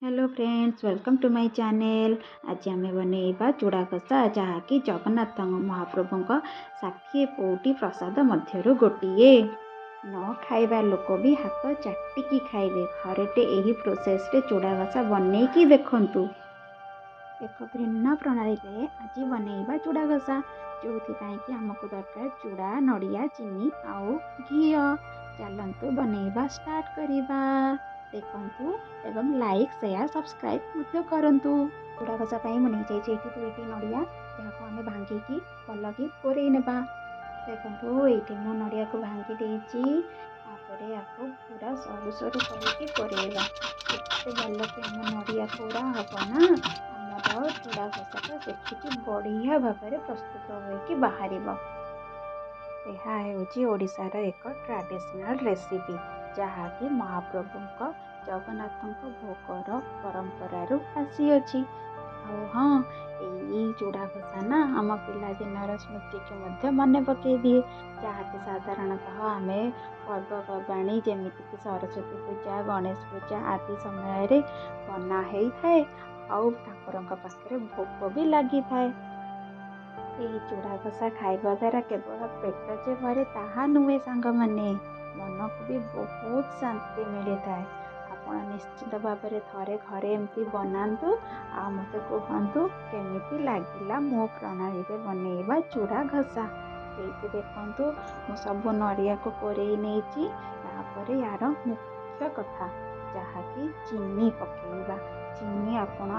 Hello friends, welcome to my channel. आज आम बनइबा चूड़ा कषा जहाँकि जगन्नाथ महाप्रभु 60 प्रसाद मध्य गोटे न खाइबा लोक भी हाथ चाटिकी खाइबे। थरटे यही प्रोसेस रे चूड़ा कषा बनईकी देखंतु। एक भिन्न प्रणाली आज बनइबा चूड़ा कषा जो कि आमको दरकार चूड़ा, नड़िया, चीनी आउ घी। चलतु बनइबा स्टार्ट करिबा। देखंतु एवं लाइक शेयर सब्सक्राइब करंतु। चूड़ा कषा मुझे दुईटी नड़िया जहाँ आम भांगिकी भल कि कोरे नेबा। देखो ये मो नड़िया को भांगी देती आपको पूरा सरू सरू करके कोरेबा। एते भल कि आम नड़िया कोरा हम ना आमर चूड़ा कषाटा से बढ़िया भाव में प्रस्तुत होकर बाहर। यह हूँ ओडिशार एक ट्रेडिशनल रेसिपी जहाँकि महाप्रभु जगन्नाथ भोगर परंपरारू आसी अछि। हाँ, यही चूड़ा कषा ना आम पिलादिनर स्मृति को मन पकई दिए जहाँकि साधारणतः आम पर्वपर्वाणी जमीक सरस्वती पूजा, गणेश पूजा आदि समय बना थाए ठाकुर पाखे भोग भी लगी थाए। यही चूड़ा कषा खाइबा द्वारा केवल पेट जे भरे ताहा नुहे सांग माने मन को भी बहुत शांति मिली थाए। आपण निश्चित भाव में थे घरे एमती बनातु आ मत कहतु केमिति लगिला मो प्रणाली रे बनइबा चूड़ा घषा। ये देखु मु सब नड़िया को कोरई नहीं यार मुख्य कथा जहाँकि चीनी पकेबा। चीनी आपण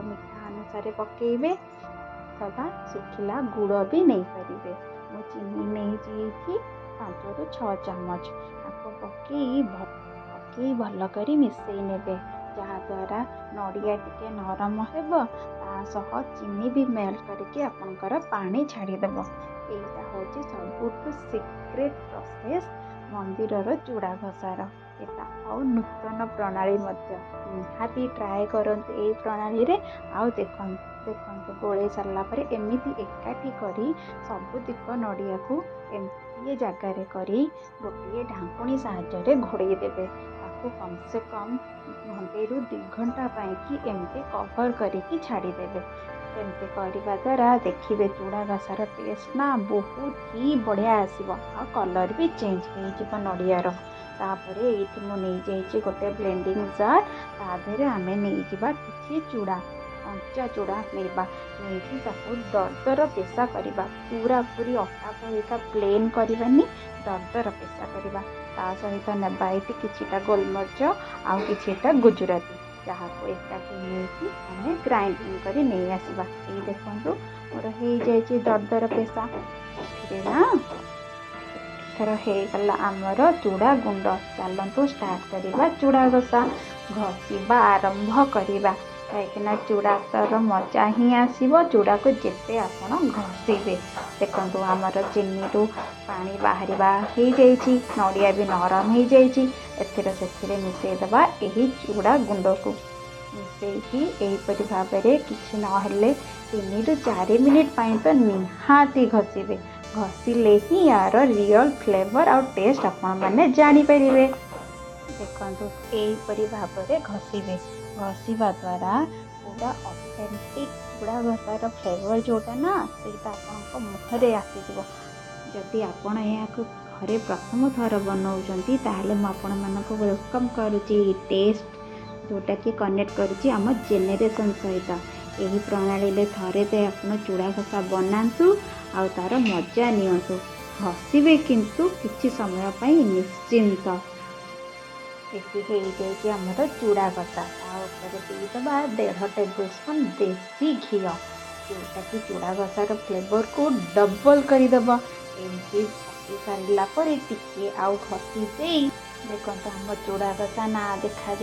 मिठा अनुसार पकेबे अथवा सुखिला गुड़ भी नहीं पारे। मु चीनी नहीं जाइए 5 ରୁ 6 चामच आपको पकई भल कर मिसई ने जहाँद्वारा नड़िया टिके नरम हो चीनी भी मेल्ट करके आपणकर पानी छाड़देव। यहाँ हूँ सबुठ सिक्रेट प्रोसेस मंदिर चूड़ा घषार। यहाँ नूतन प्रणाली निहाती ट्राए करते यही प्रणाली रे। आउ देखो गोले सारा एमती एकाठी करी सबुतिक नड़िया को एमती जगार करी गोटे ढांकुणी साहाय्य घोड़े देवे। कम से कम घंटे रू 2 घंटा कि एमती कवर करके छाड़देवे। एमती करने द्वारा देखिए चूड़ा घषार टेस्ट ना बहुत ही बढ़िया आसो आ कलर भी चेंज हो नड़ियार। तापर ये मुझे गोटे ब्लेंडिंग जार तादेह आम नहीं कि चूड़ा कंचा चूड़ा नहीं दरदर पेशा करवा पूरा पूरी अटा भरिका प्लेन करवानी दरदर पेशा करवा। ता सहित नेबा ये किछिटा गोलमरीच आउ किछिटा गुजराती जहाँ को एकाठी नहीं ग्राइंडिंग कर नहीं आसवा। ये देखो मोर हो जाए दरदर पेशा ना थर होगला आमर चूड़ा गुंड। चलतु स्टार्ट करवा चूड़ा घषा घषा आरंभ करवा कहीं चूड़ा तर मजा ही आसो चूड़ा को जिते आप घषे। देखो आमर चीनी रू पानी बाहर हो जाइए नड़िया भी नरम हो जाइए से मिसईदबा यही चूड़ा गुंड को मिसईकी यहीपरि भाव में किसी ना 3 ରୁ 4 मिनिट तो निहाती घषे। घषिले ही यार रियल फ्लेवर और टेस्ट आपण मैंने जानीपर। देखो यहीपरि भाव में घषे घषा द्वारा पूरा ऑथेंटिक चूड़ा घषार फ्लेवर जोटा ना से मुखरे आसीज। जदि आपण यहाँ घरे प्रथम थर बनाऊँगी ताहले आपण मानक वेलकम करुच्ची टेस्ट जोटा कि कनेक्ट करुच्ची आम जेनेरेशन सहित। यही प्रणाली थरे दे आपण चूड़ा घषा बनातु आ तार मजा नियंतु घषे किंतु किछि समय पाई निश्चिंत। ये आमर चूड़ा घषा दीदबा 1.5 टेबल स्पून देसी घी जोटा कि चूड़ा घषार फ्लेवर को डबल करदेव। एमती पकई सारा टे आउ घषी दे देखो आम चूड़ा घषा ना देखा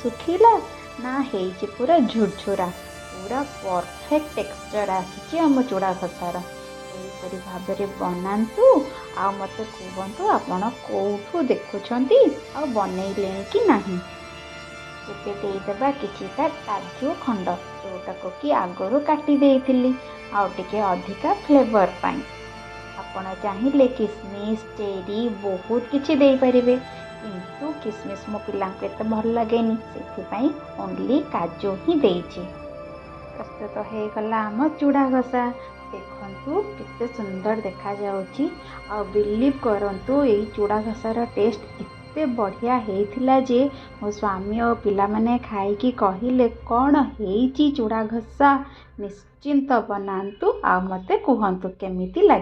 सुखिला ना हो पूरा झुरझुरा पूरा परफेक्ट टेक्सचर आसी आम चूड़ा घषार। यहीपरि भाव में बनातु आ मत कहतु आपण कौठू देखुंट आ बनइले कि नहीं। ये देदेबा किछिटा काजू खंड जोटा को कि आगरू काटी देइथिली आ टिके अधिका फ्लेवर पाई। आपण चाहिए किसमिस चेरी बहुत किछि दे परिबे କିନ୍ତୁ କିସମିସ୍ ମୋ ପିଲାଙ୍କୁ ଏତେ ଭଲ ଲାଗେନି, ସେଥିପାଇଁ ଓନ୍ଲି କାଜୁ ହିଁ ଦେଇଛି। ପ୍ରସ୍ତୁତ ହେଇଗଲା ଆମ ଚୁଡ଼ା ଘଷା। ଦେଖନ୍ତୁ କେତେ ସୁନ୍ଦର ଦେଖାଯାଉଛି। ଆଉ ବିଲିଭ୍ କରନ୍ତୁ, ଏଇ ଚୁଡ଼ା ଘଷାର ଟେଷ୍ଟ ଏତେ ବଢ଼ିଆ ହେଇଥିଲା ଯେ ମୋ ସ୍ୱାମୀ ଓ ପିଲାମାନେ ଖାଇକି କହିଲେ, କ'ଣ ହେଇଛି ଚୁଡ଼ା ଘଷା? ନିଶ୍ଚିନ୍ତ ବନାନ୍ତୁ ଆଉ ମୋତେ କୁହନ୍ତୁ କେମିତି ଲାଗେ।